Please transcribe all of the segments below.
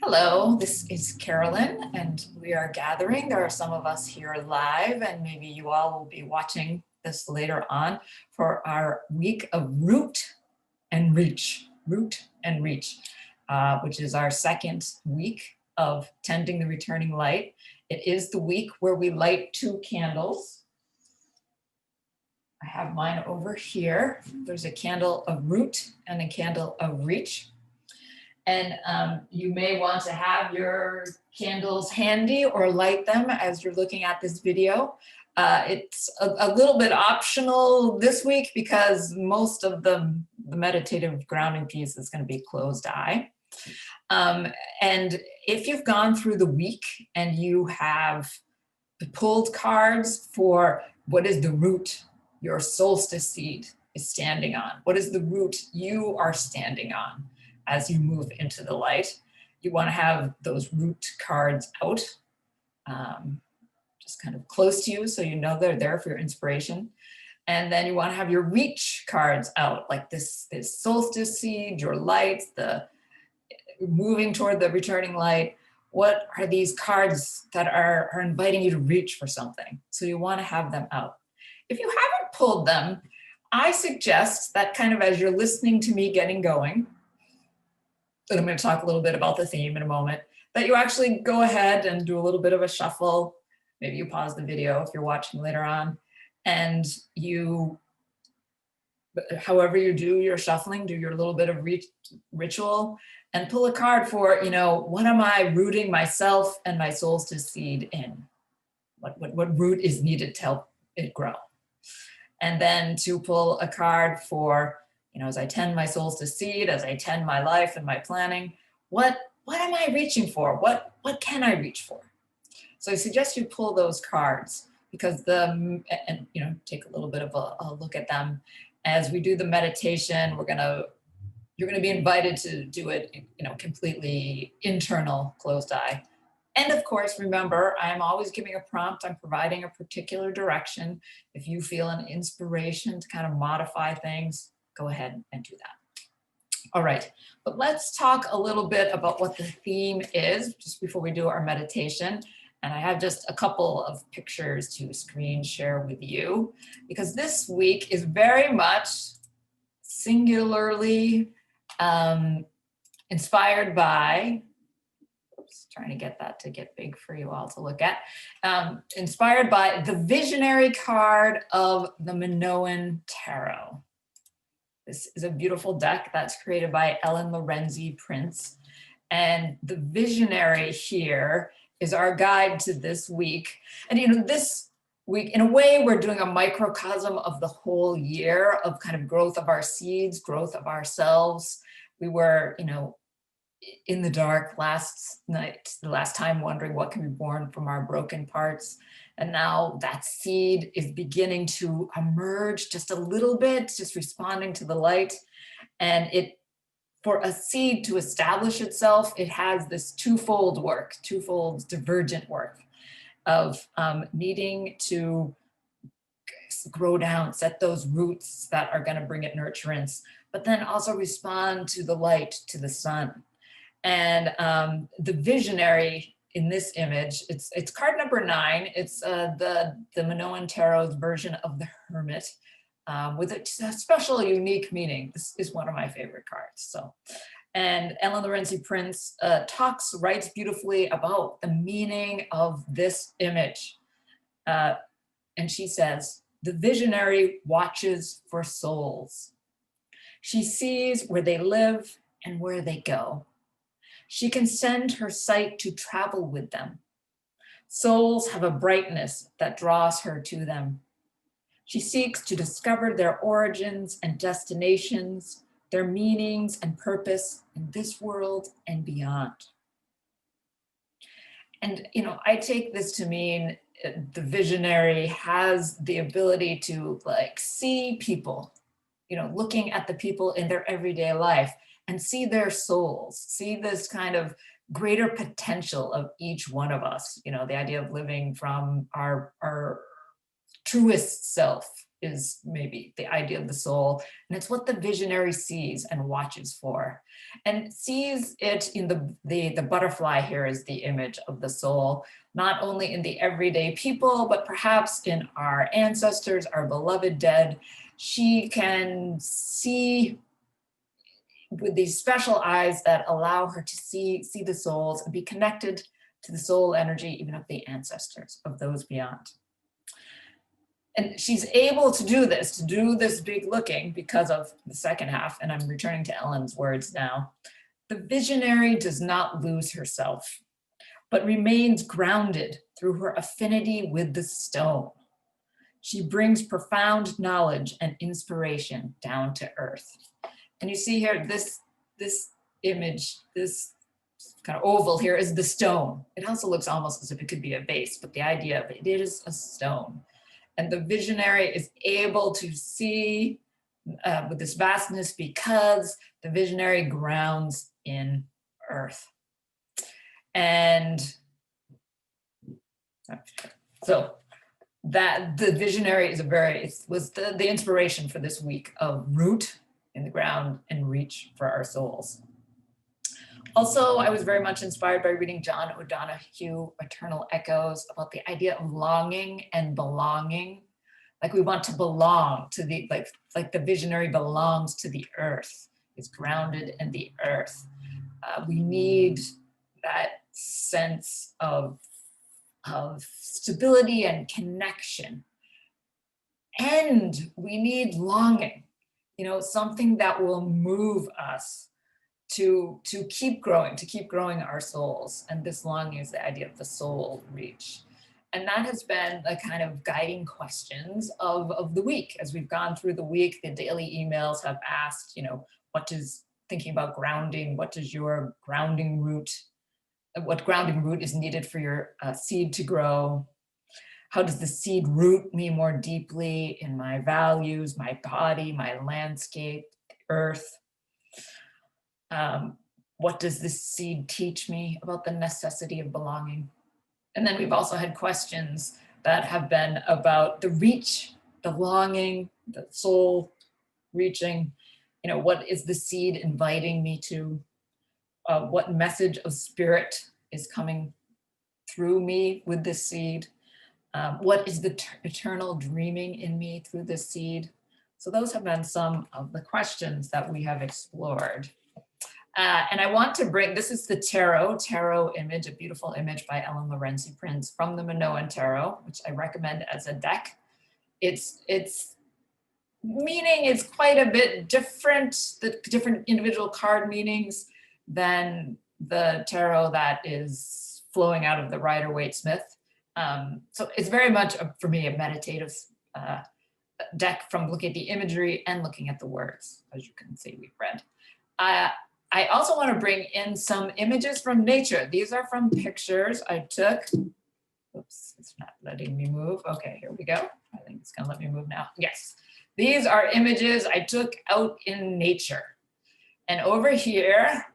Hello, this is Carolyn, and we are gathering. There are some of us here live, and maybe you all will be watching this later on for our week of Root and Reach, which is our second week of tending the returning light. It is the week where we light 2 candles. I have mine over here. There's a candle of Root and a candle of Reach. And you may want to have your candles handy or light them as you're looking at this video. It's a little bit optional this week because most of the meditative grounding piece is going to be closed eye. And if you've gone through the week and you have pulled cards for what is the root your solstice seed is standing on, what is the root you are standing on, as you move into the light, you want to have those root cards out, just kind of close to you so you know they're there for your inspiration. And then you want to have your reach cards out, like this solstice seed, your light, the moving toward the returning light. What are these cards that are inviting you to reach for something? So you want to have them out. If you haven't pulled them, I suggest that kind of as you're listening to me getting going, and I'm going to talk a little bit about the theme in a moment, that you actually go ahead and do a little bit of a shuffle. Maybe you pause the video if you're watching later on, and you, however you do your shuffling, do your little bit of ritual and pull a card for, what am I rooting myself and my solstice seed in? What root is needed to help it grow? And then to pull a card for, as I tend my solstice seed, as I tend my life and my planning, what am I reaching for? What can I reach for? So I suggest you pull those cards because take a little bit of a look at them. As we do the meditation, you're gonna be invited to do it, completely internal, closed eye. And of course, remember, I'm always giving a prompt. I'm providing a particular direction. If you feel an inspiration to kind of modify things, go ahead and do that. All right, but let's talk a little bit about what the theme is just before we do our meditation. And I have just a couple of pictures to screen share with you because this week is very much singularly inspired by, trying to get that to get big for you all to look at, inspired by the visionary card of the Minoan Tarot. This is a beautiful deck that's created by Ellen Lorenzi Prince. And the visionary here is our guide to this week. And this week, in a way, we're doing a microcosm of the whole year of kind of growth of our seeds, growth of ourselves. We were, in the dark last night, the last time, wondering what can be born from our broken parts. And now that seed is beginning to emerge just a little bit, just responding to the light. And for a seed to establish itself, it has this twofold divergent work of needing to grow down, set those roots that are going to bring it nurturance, but then also respond to the light, to the sun. And the visionary in this image, it's card number 9. It's the Minoan Tarot's version of the Hermit with a special, unique meaning. This is one of my favorite cards. And Ellen Lorenzi Prince writes beautifully about the meaning of this image. And she says, the visionary watches for souls. She sees where they live and where they go. She can send her sight to travel with them. Souls have a brightness that draws her to them. She seeks to discover their origins and destinations, their meanings and purpose in this world and beyond. And, I take this to mean the visionary has the ability to see people, looking at the people in their everyday life and see their souls, see this kind of greater potential of each one of us, the idea of living from our truest self, is maybe the idea of the soul, and it's what the visionary sees and watches for, and sees it in the butterfly here is the image of the soul, not only in the everyday people, but perhaps in our ancestors, our beloved dead. She can see with these special eyes that allow her to see the souls and be connected to the soul energy, even of the ancestors, of those beyond. And she's able to do this big looking because of the second half. And I'm returning to Ellen's words now. The visionary does not lose herself, but remains grounded through her affinity with the stone. She brings profound knowledge and inspiration down to earth. And you see here, this image, this kind of oval here is the stone. It also looks almost as if it could be a vase, but the idea of it is a stone. And the visionary is able to see with this vastness because the visionary grounds in earth. And so that the visionary is was the inspiration for this week of root in the ground and reach for our souls. Also, I was very much inspired by reading John O'Donohue, Eternal Echoes, about the idea of longing and belonging. Like we want to belong to the, like the visionary belongs to the earth, is grounded in the earth. We need that sense of stability and connection. And we need longing, something that will move us to keep growing our souls. And this longing is the idea of the soul reach. And that has been the kind of guiding questions of the week. As we've gone through the week, the daily emails have asked, what is thinking about grounding? What does your grounding root, what grounding root is needed for your seed to grow? How does the seed root me more deeply in my values, my body, my landscape, earth? What does this seed teach me about the necessity of belonging? And then we've also had questions that have been about the reach, the longing, the soul reaching. What is the seed inviting me to? What message of spirit is coming through me with this seed? What is the eternal dreaming in me through this seed? So those have been some of the questions that we have explored. And I want to bring, this is the tarot image, a beautiful image by Ellen Lorenzi Prince from the Minoan Tarot, which I recommend as a deck. Its meaning is quite a bit different, the different individual card meanings than the tarot that is flowing out of the Rider-Waite-Smith. So it's very much, for me, a meditative deck from looking at the imagery and looking at the words, as you can see we've read. I also want to bring in some images from nature. These are from pictures I took. Oops, it's not letting me move. Okay, here we go. I think it's gonna let me move now. Yes, these are images I took out in nature. And over here,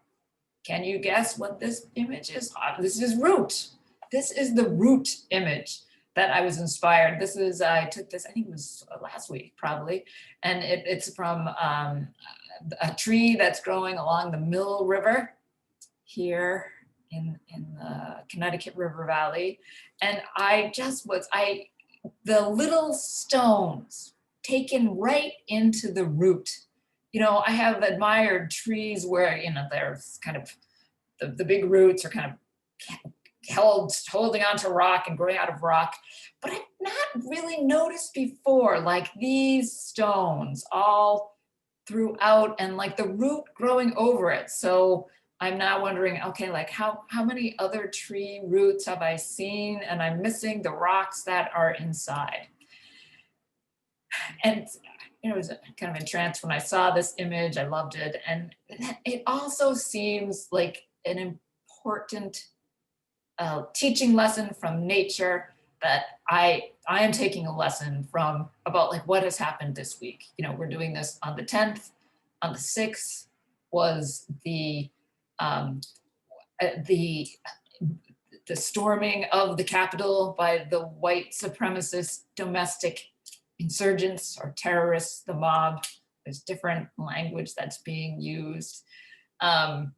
can you guess what this image is? This is root. This is the root image that I was inspired. I took this, I think it was last week probably. And it's from a tree that's growing along the Mill River here in the Connecticut River Valley. And the little stones taken right into the root. I have admired trees where, there's kind of the big roots are kind of holding onto rock and growing out of rock, but I've not really noticed before, like these stones all throughout and like the root growing over it. So I'm now wondering, okay, like how many other tree roots have I seen and I'm missing the rocks that are inside? And I was kind of entranced when I saw this image. I loved it. And it also seems like an important teaching lesson from nature that I am taking a lesson from about like what has happened this week. We're doing this on the 10th. On the 6th was the storming of the Capitol by the white supremacist domestic insurgents or terrorists, the mob. There's different language that's being used. And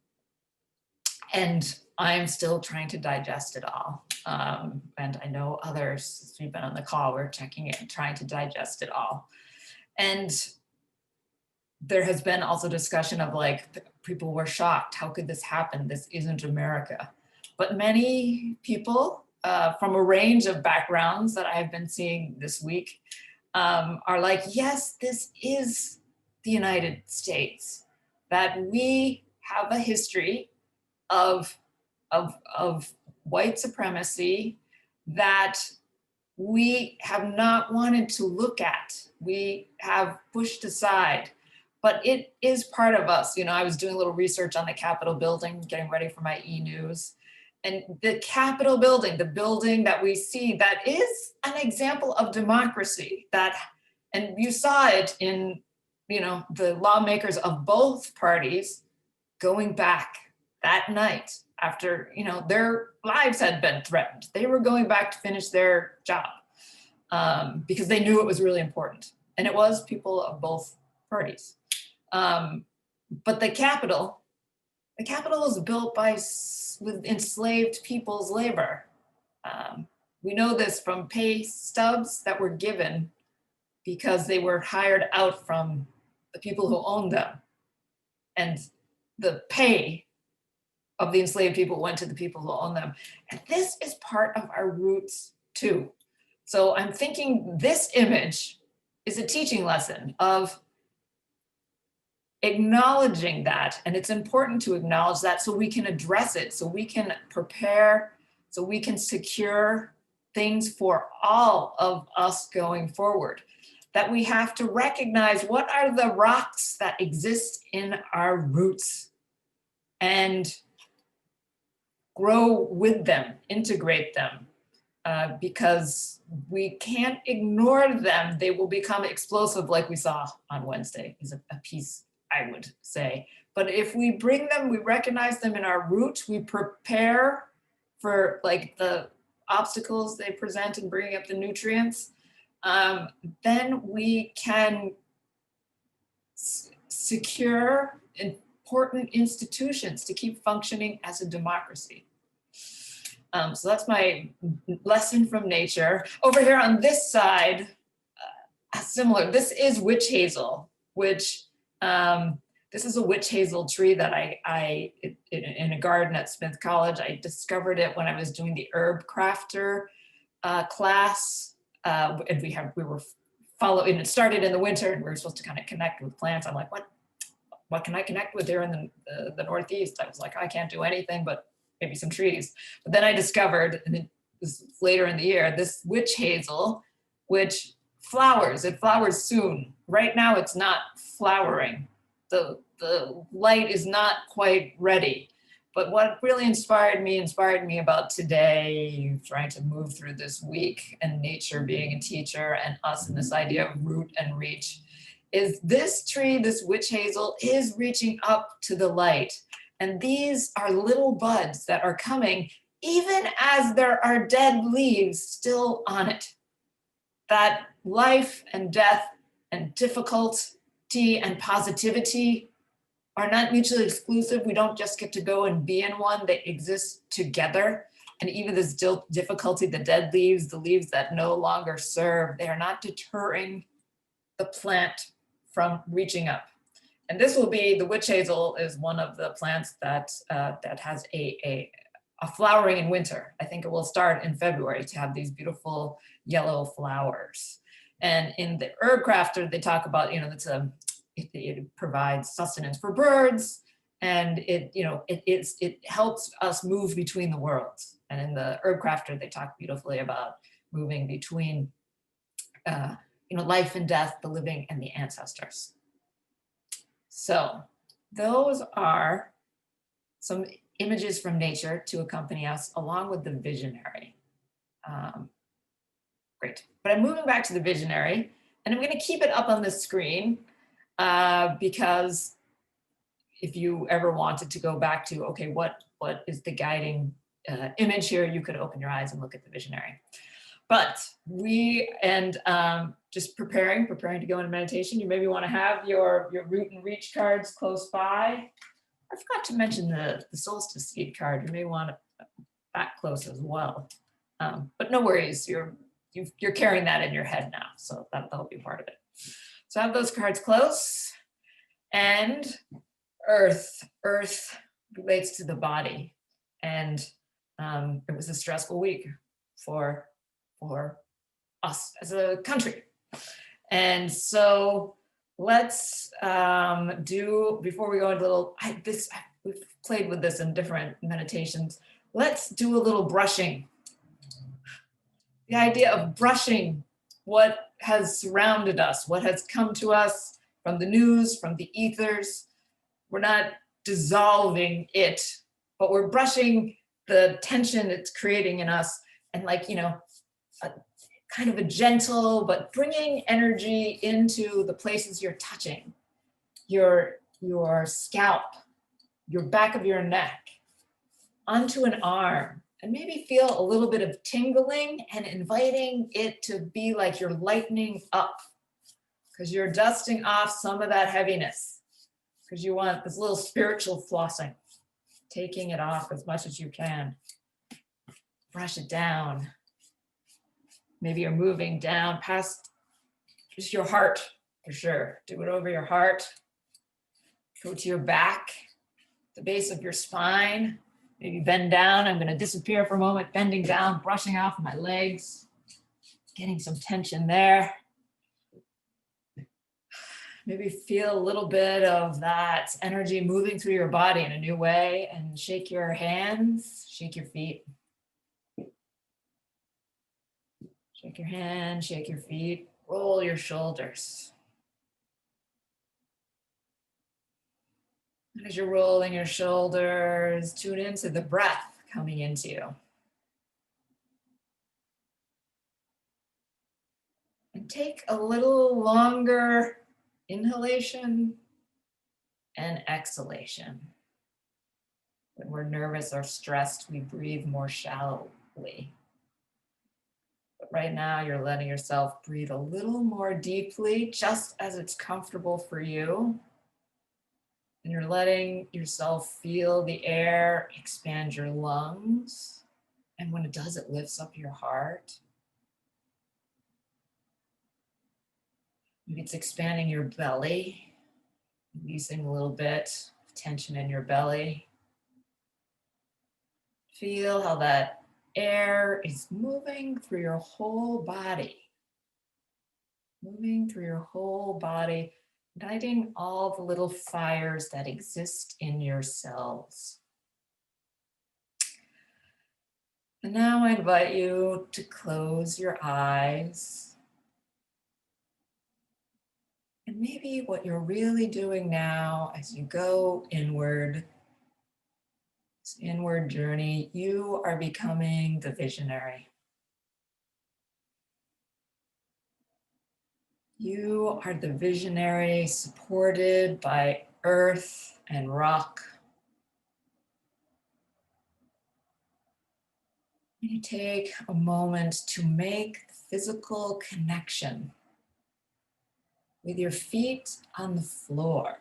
I'm still trying to digest it all. And I know others, since we've been on the call, we're checking it and trying to digest it all. And there has been also discussion of like, people were shocked. How could this happen? This isn't America. But many people from a range of backgrounds that I've been seeing this week are like, yes, this is the United States, that we have a history of white supremacy that we have not wanted to look at. We have pushed aside, but it is part of us. You know, I was doing a little research on the Capitol building, getting ready for my e-news. And the Capitol building, the building that we see, that is an example of democracy. That, and you saw it in, you know, the lawmakers of both parties going back that night after, you know, their lives had been threatened. They were going back to finish their job because they knew it was really important. And it was people of both parties. But the Capitol was built with enslaved people's labor. We know this from pay stubs that were given because they were hired out from the people who owned them. And the pay of the enslaved people went to the people who owned them. And this is part of our roots too. So I'm thinking this image is a teaching lesson of acknowledging that. And it's important to acknowledge that so we can address it, so we can prepare, so we can secure things for all of us going forward. That we have to recognize what are the rocks that exist in our roots and grow with them, integrate them, because we can't ignore them. They will become explosive like we saw on Wednesday, is a piece I would say. But if we bring them, we recognize them in our roots, we prepare for like the obstacles they present in bringing up the nutrients, then we can secure important institutions to keep functioning as a democracy. So that's my lesson from nature. Over here on this side, similar, this is witch hazel, which this is a witch hazel tree that I in a garden at Smith College. I discovered it when I was doing the herb crafter class, and we were following. It started in the winter, and we were supposed to kind of connect with plants. I'm like, what can I connect with here in the Northeast? I was like, I can't do anything but maybe some trees. But then I discovered, and it was later in the year, this witch hazel, which flowers. It flowers soon. Right now, it's not flowering. The light is not quite ready. But what really inspired me about today, trying to move through this week and nature being a teacher and us in this idea of root and reach, is this tree, this witch hazel, is reaching up to the light. And these are little buds that are coming even as there are dead leaves still on it. That life and death and difficulty and positivity are not mutually exclusive. We don't just get to go and be in one, they exist together. And even this difficulty, the dead leaves, the leaves that no longer serve, they are not deterring the plant from reaching up. And this will be, the witch hazel is one of the plants that has a flowering in winter. I think it will start in February to have these beautiful yellow flowers. And in the herb crafter, they talk about, it provides sustenance for birds, and it helps us move between the worlds. And in the herb crafter, they talk beautifully about moving between life and death, the living and the ancestors. So those are some images from nature to accompany us along with the visionary. Great, but I'm moving back to the visionary, and I'm going to keep it up on the screen because if you ever wanted to go back to, okay, what is the guiding image here, you could open your eyes and look at the visionary. But just preparing to go into meditation, you maybe want to have your root and reach cards close by. I forgot to mention the solstice seed card. You may want it that close as well. But no worries, you're carrying that in your head now, so that'll be part of it. So have those cards close. And earth relates to the body, and it was a stressful week for us as a country. And so let's do, before we go into we've played with this in different meditations, let's do a little brushing. The idea of brushing what has surrounded us, what has come to us from the news, from the ethers. We're not dissolving it, but we're brushing the tension it's creating in us, and kind of a gentle, but bringing energy into the places you're touching, your scalp, your back of your neck, onto an arm, and maybe feel a little bit of tingling and inviting it to be like you're lightening up, because you're dusting off some of that heaviness, because you want this little spiritual flossing, taking it off as much as you can. Brush it down. Maybe you're moving down past just your heart, for sure. Do it over your heart. Go to your back, the base of your spine. Maybe bend down. I'm going to disappear for a moment, bending down, brushing off my legs, getting some tension there. Maybe feel a little bit of that energy moving through your body in a new way, and shake your hands, shake your feet. Shake your hands, shake your feet, roll your shoulders. And as you're rolling your shoulders, tune into the breath coming into you. And take a little longer inhalation and exhalation. When we're nervous or stressed, we breathe more shallowly. But right now, you're letting yourself breathe a little more deeply, just as it's comfortable for you. And you're letting yourself feel the air expand your lungs. And when it does, it lifts up your heart. Maybe it's expanding your belly, releasing a little bit of tension in your belly. Feel how that air is moving through your whole body. Moving through your whole body, igniting all the little fires that exist in your cells. And now I invite you to close your eyes. And maybe what you're really doing now as you go inward, this inward journey, you are becoming the visionary. You are the visionary supported by earth and rock. You take a moment to make physical connection with your feet on the floor.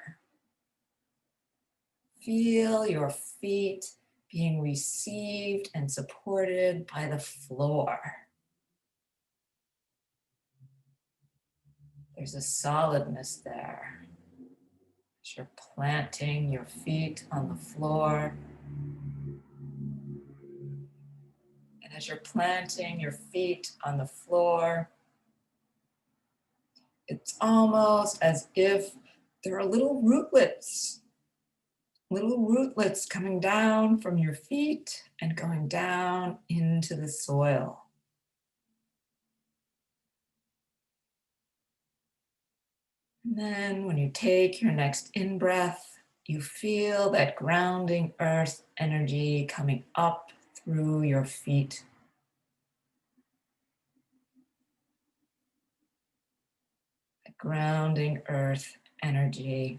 Feel your feet being received and supported by the floor. There's a solidness there. As you're planting your feet on the floor, and as you're planting your feet on the floor, it's almost as if there are little rootlets coming down from your feet and going down into the soil. And then when you take your next in-breath, you feel that grounding earth energy coming up through your feet. The grounding earth energy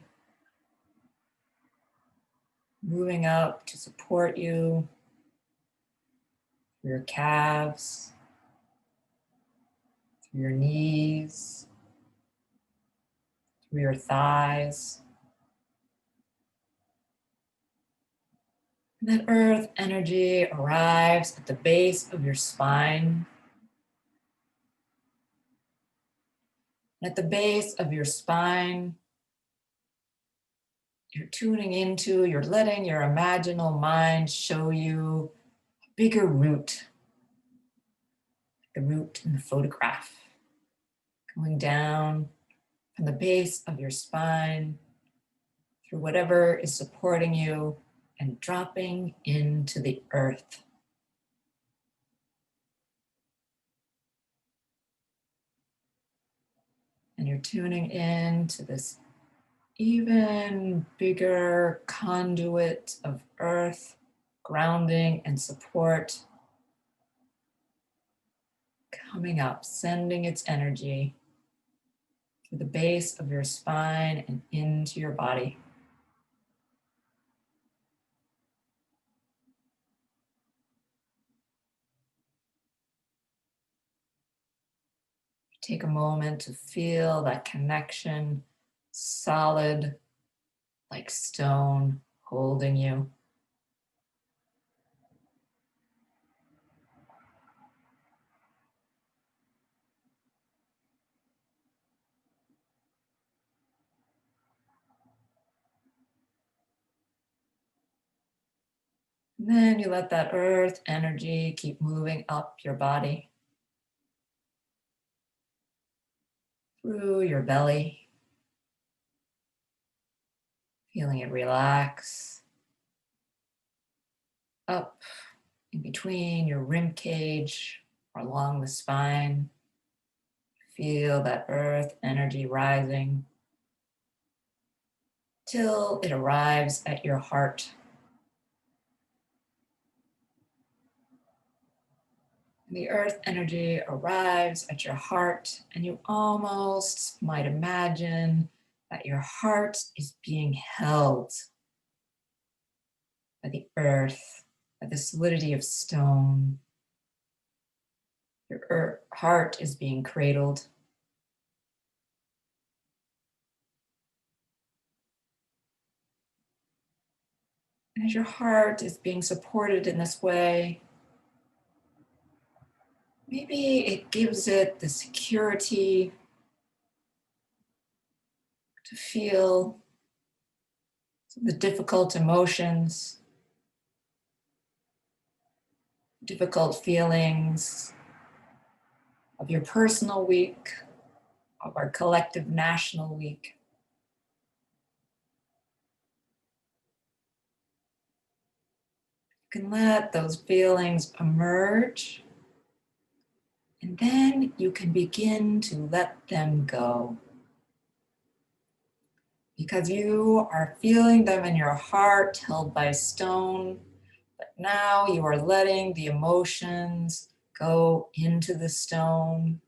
moving up to support you, your calves, through your knees, through your thighs. And that earth energy arrives at the base of your spine. At the base of your spine, you're tuning into, you're letting your imaginal mind show you a bigger root, the root in the photograph, going down from the base of your spine through whatever is supporting you and dropping into the earth. And you're tuning in to this even bigger conduit of earth, grounding and support, coming up, sending its energy to the base of your spine and into your body. Take a moment to feel that connection, solid like stone, holding you. And then you let that earth energy keep moving up your body, through your belly, feeling it relax, up in between your rib cage or along the spine. Feel that earth energy rising till it arrives at your heart. The earth energy arrives at your heart, and you almost might imagine that your heart is being held by the earth, by the solidity of stone. Your heart is being cradled. And as your heart is being supported in this way, maybe it gives it the security to feel the difficult emotions, difficult feelings of your personal week, of our collective national week. You can let those feelings emerge, and then you can begin to let them go. Because you are feeling them in your heart, held by stone, but now you are letting the emotions go into the stone,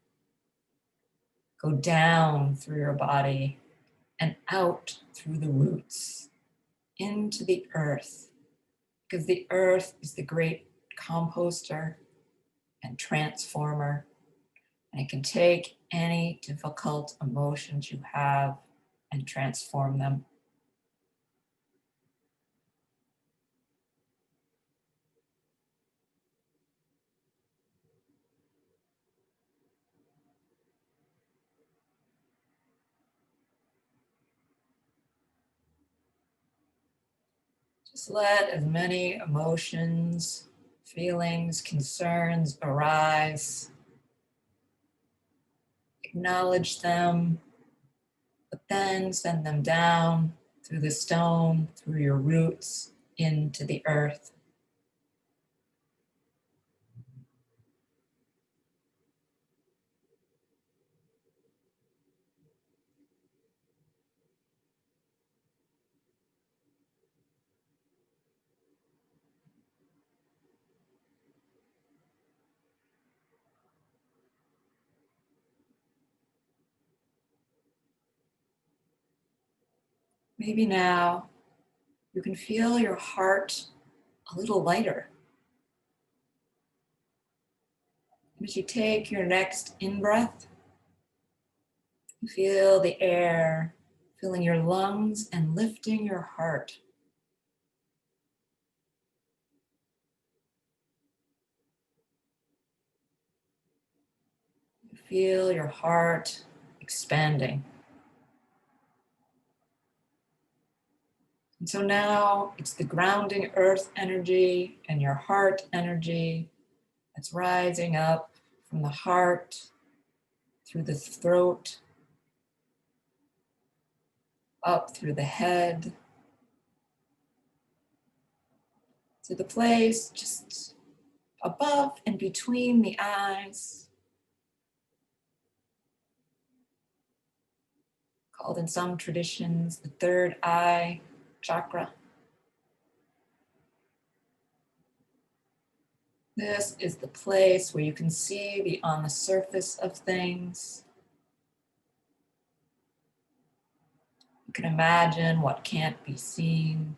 go down through your body, and out through the roots, into the earth. Because the earth is the great composter and transformer, and it can take any difficult emotions you have and transform them. Just let as many emotions, feelings, concerns arise. Acknowledge them, but then send them down through the stone, through your roots, into the earth. Maybe now you can feel your heart a little lighter. As you take your next in-breath, Feel the air filling your lungs and lifting your heart. Feel your heart expanding. And so now it's the grounding earth energy and your heart energy that's rising up from the heart, through the throat, up through the head, to the place just above and between the eyes, called in some traditions the third eye chakra. This is the place where you can see beyond the surface of things. You can imagine what can't be seen.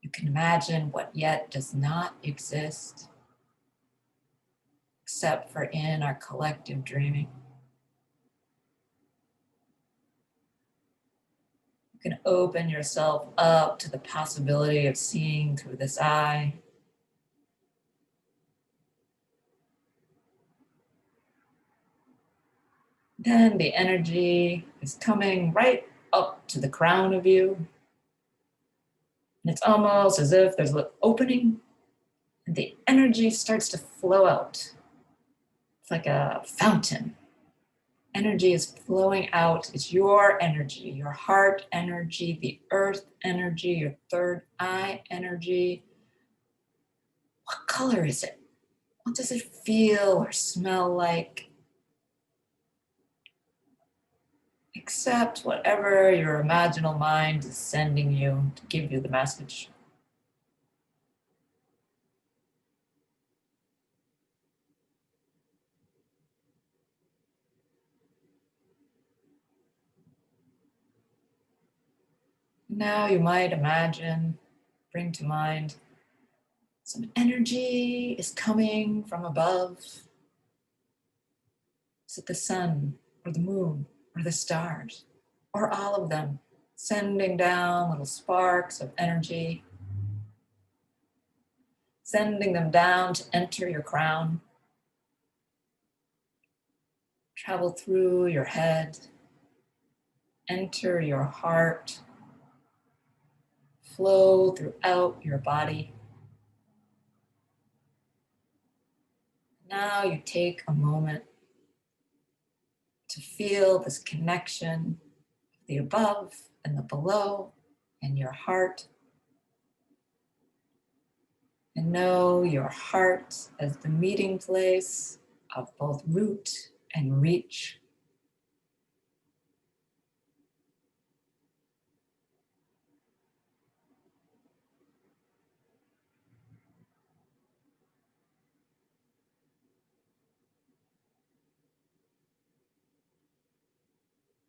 You can imagine what yet does not exist, except for in our collective dreaming. You can open yourself up to the possibility of seeing through this eye. Then the energy is coming right up to the crown of you. And it's almost as if there's an opening and the energy starts to flow out. It's like a fountain. Energy is flowing out. It's your energy, your heart energy, the earth energy, your third eye energy. What color is it? What does it feel or smell like? Accept whatever your imaginal mind is sending you to give you the message. Now you might imagine, bring to mind, some energy is coming from above. Is it the sun or the moon or the stars or all of them, sending down little sparks of energy, sending them down to enter your crown, travel through your head, enter your heart, flow throughout your body. Now you take a moment to feel this connection, the above and the below, and your heart. And know your heart as the meeting place of both root and reach.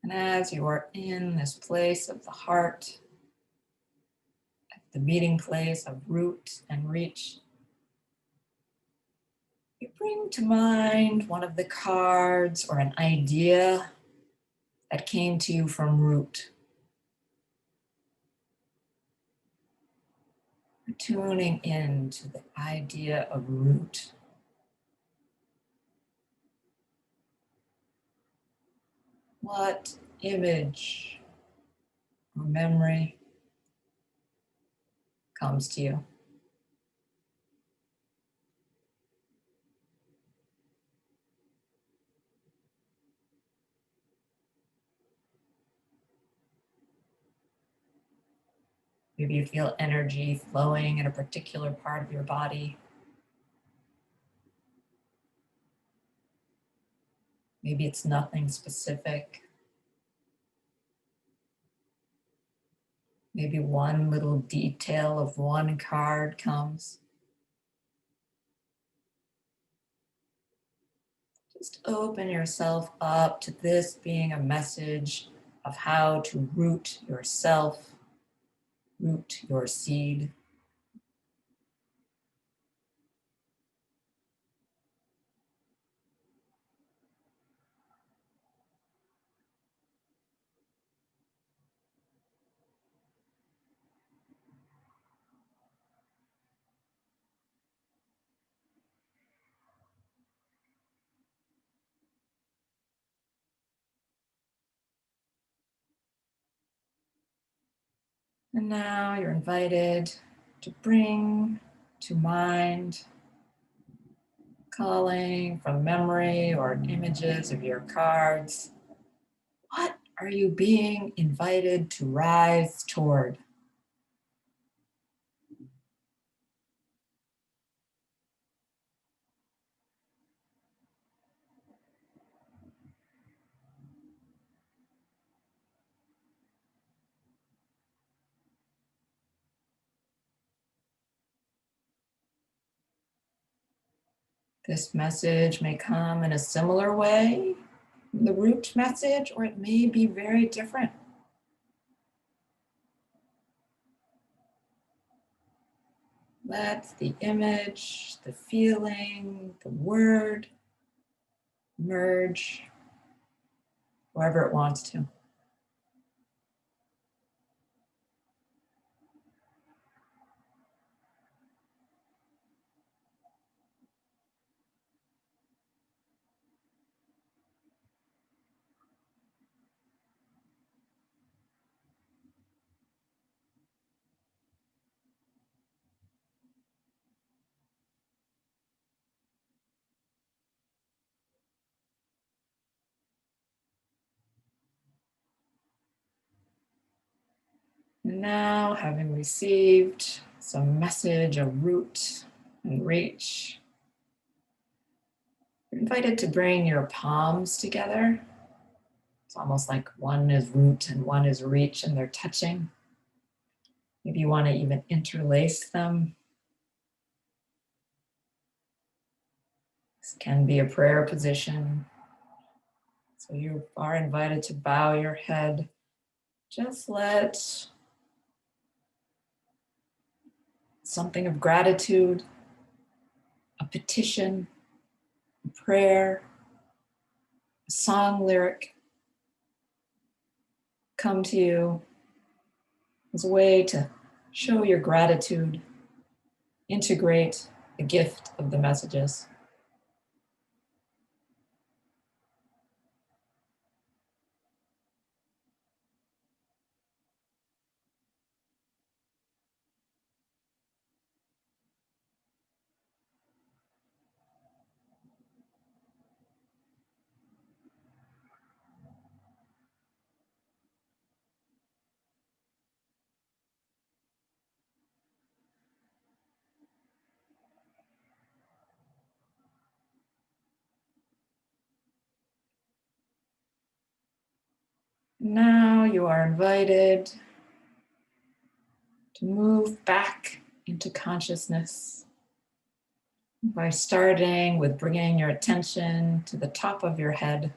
And as you are in this place of the heart, at the meeting place of root and reach, you bring to mind one of the cards or an idea that came to you from root. You're tuning into the idea of root. What image or memory comes to you? Maybe you feel energy flowing in a particular part of your body. Maybe it's nothing specific. Maybe one little detail of one card comes. Just open yourself up to this being a message of how to root yourself, root your seed. And now you're invited to bring to mind, calling from memory or images of your cards. What are you being invited to rise toward? This message may come in a similar way, the root message, or it may be very different. Let the image, the feeling, the word merge wherever it wants to. And now, having received some message of root and reach, you're invited to bring your palms together. It's almost like one is root and one is reach, and they're touching. Maybe you want to even interlace them. This can be a prayer position. So you are invited to bow your head. Just let something of gratitude, a petition, a prayer, a song lyric come to you as a way to show your gratitude, integrate the gift of the messages. Now you are invited to move back into consciousness by starting with bringing your attention to the top of your head.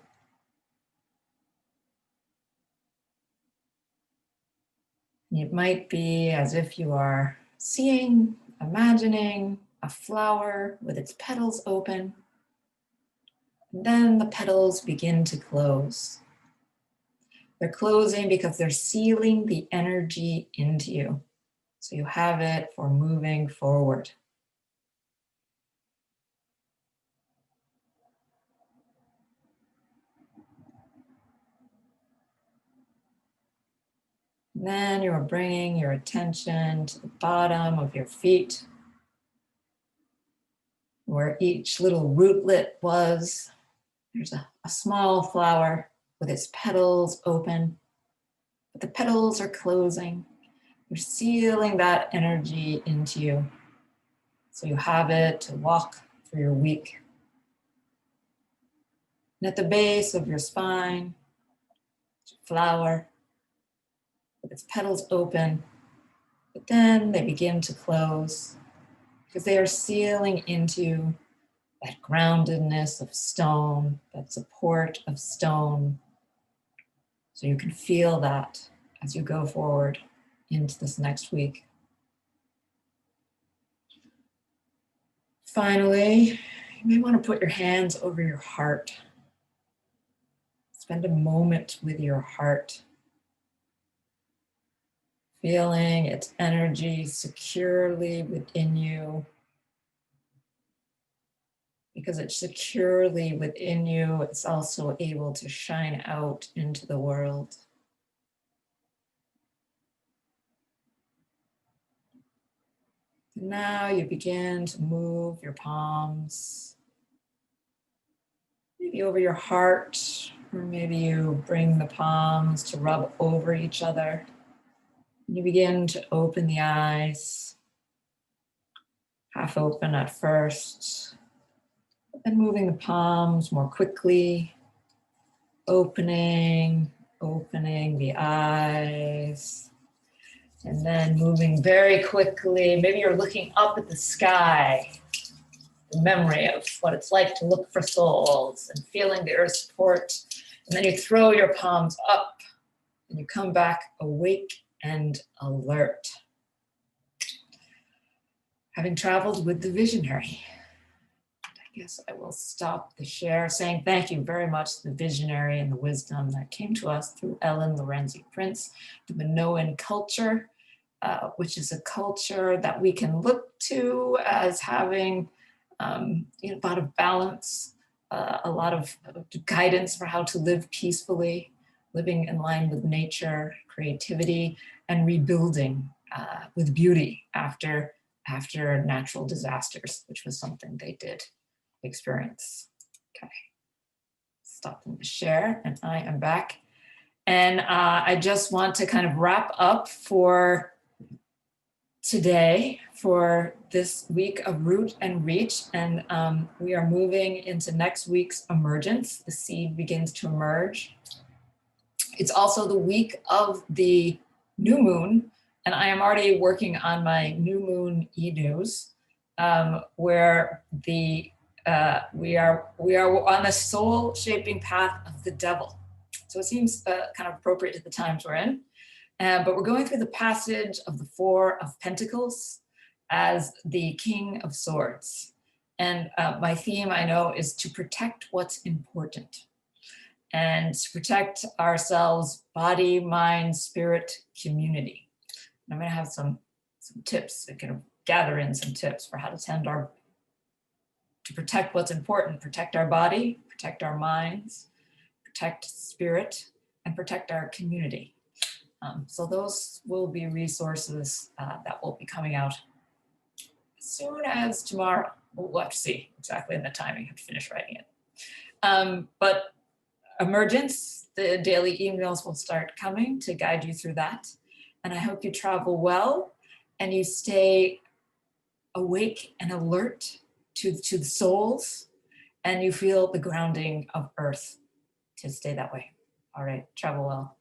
It might be as if you are seeing, imagining a flower with its petals open. And then the petals begin to close. They're closing because they're sealing the energy into you. So you have it for moving forward. And then you're bringing your attention to the bottom of your feet, where each little rootlet was. There's a small flower with its petals open, but the petals are closing. You're sealing that energy into you. So you have it to walk through your week. And at the base of your spine, flower with its petals open, but then they begin to close because they are sealing into that groundedness of stone, that support of stone. So you can feel that as you go forward into this next week. Finally, you may want to put your hands over your heart. Spend a moment with your heart, feeling its energy securely within you. Because it's securely within you, it's also able to shine out into the world. Now you begin to move your palms, maybe over your heart, or maybe you bring the palms to rub over each other. You begin to open the eyes, half open at first, and moving the palms more quickly, opening the eyes, and then moving very quickly. Maybe you're looking up at the sky, the memory of what it's like to look for souls and feeling the earth's support. And then you throw your palms up and you come back awake and alert. Having traveled with the visionary, I guess I will stop the share saying thank you very much to the visionary and the wisdom that came to us through Ellen Lorenzi Prince, the Minoan culture, which is a culture that we can look to as having a lot of balance, a lot of guidance for how to live peacefully, living in line with nature, creativity, and rebuilding with beauty after natural disasters, which was something they did experience. Okay, stopping the share, and I am back. And I just want to kind of wrap up for today, for this week of Root and Reach, and we are moving into next week's emergence. The seed begins to emerge. It's also the week of the new moon, and I am already working on my new moon e-news, where we are on the soul shaping path of the devil. So it seems kind of appropriate to the times we're in. But we're going through the passage of the Four of Pentacles as the King of Swords. And my theme, I know, is to protect what's important and to protect ourselves, body, mind, spirit, community. And I'm going to have some tips, kind of gather in some tips for how to to protect what's important, protect our body, protect our minds, protect spirit, and protect our community. So those will be resources that will be coming out as soon as tomorrow. We'll have to see exactly in the timing. I have to finish writing it. But emergence, the daily emails will start coming to guide you through that. And I hope you travel well and you stay awake and alert to the souls, and you feel the grounding of earth to stay that way. All right, travel well.